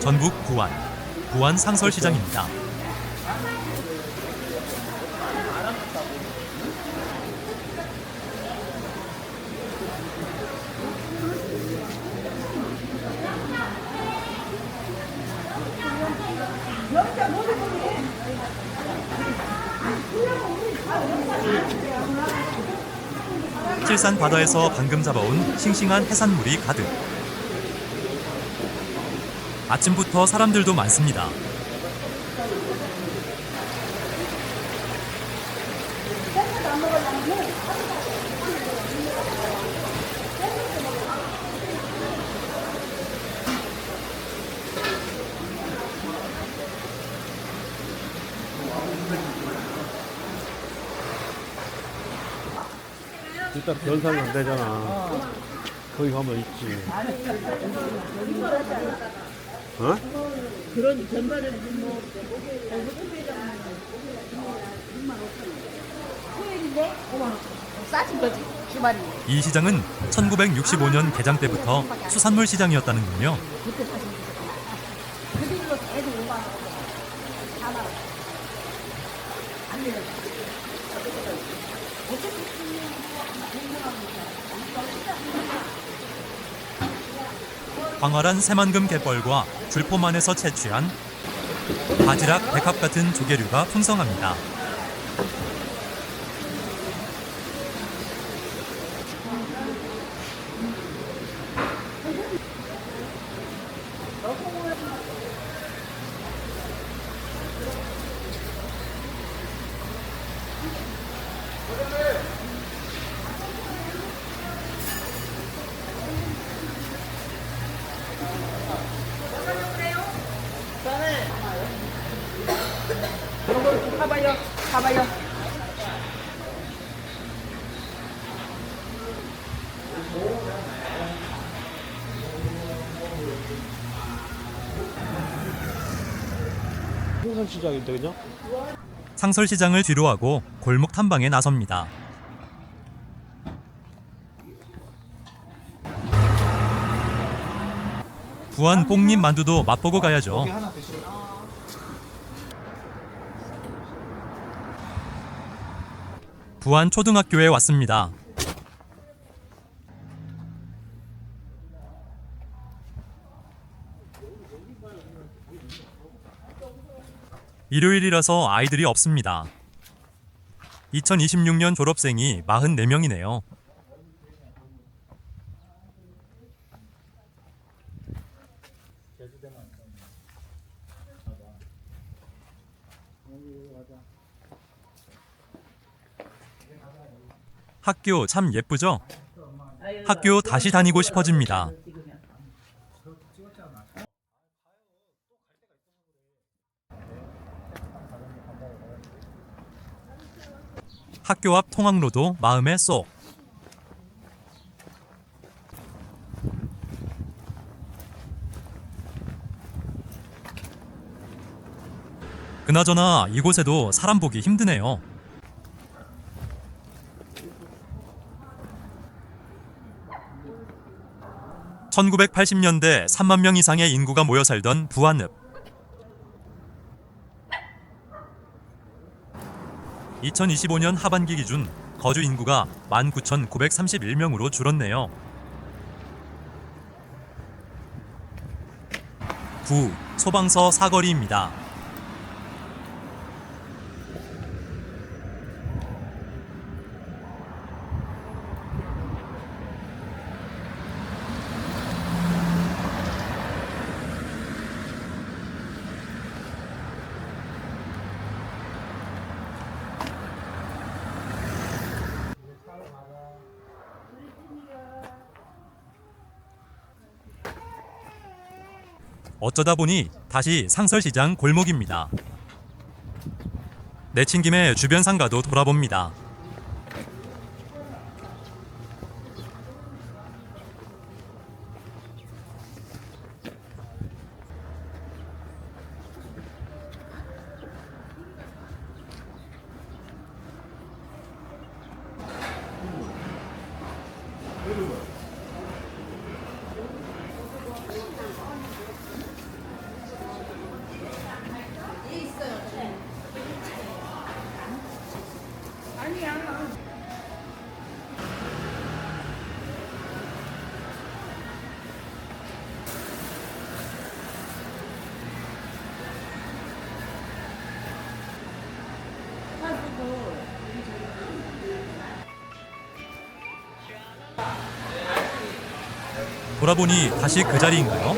전북 부안 상설시장입니다. 칠산 바다에서 방금 잡아온 싱싱한 해산물이 가득. 아침부터 사람들도 많습니다. 일단 변상이 안 되잖아. 거기 가면 있지. 어? 그런 전발을 뭐 토요일인데 5만 원 싸진 거지 주말이. 이 시장은 1965년 개장 때부터 수산물 시장이었다는군요. 그때 사진 그들이 거 애들 5만 원 4만 원 안 내려. 광활한 새만금 갯벌과 줄포만에서 채취한 바지락, 백합 같은 조개류가 풍성합니다. 가봐요. 생선시장인데 그죠? 상설시장을 뒤로하고 골목 탐방에 나섭니다. 부안 뽕잎 만두도 맛보고 가야죠. 부안 초등학교에 왔습니다. 일요일이라서 아이들이 없습니다. 2026년 졸업생이 44명이네요. 학교 참 예쁘죠? 학교 다시 다니고 싶어집니다. 학교 앞 통학로도 마음에 쏙. 그나저나 이곳에도 사람 보기 힘드네요. (1980년대) 3만 명 이상의 인구가 모여 살던 부안읍. 2025년 하반기 기준 거주 인구가 19,931명으로 줄었네요. 소방서 사거리입니다. 어쩌다 보니 다시 상설시장 골목입니다. 내친 김에 주변 상가도 돌아봅니다. 돌아보니 다시 그 자리인가요?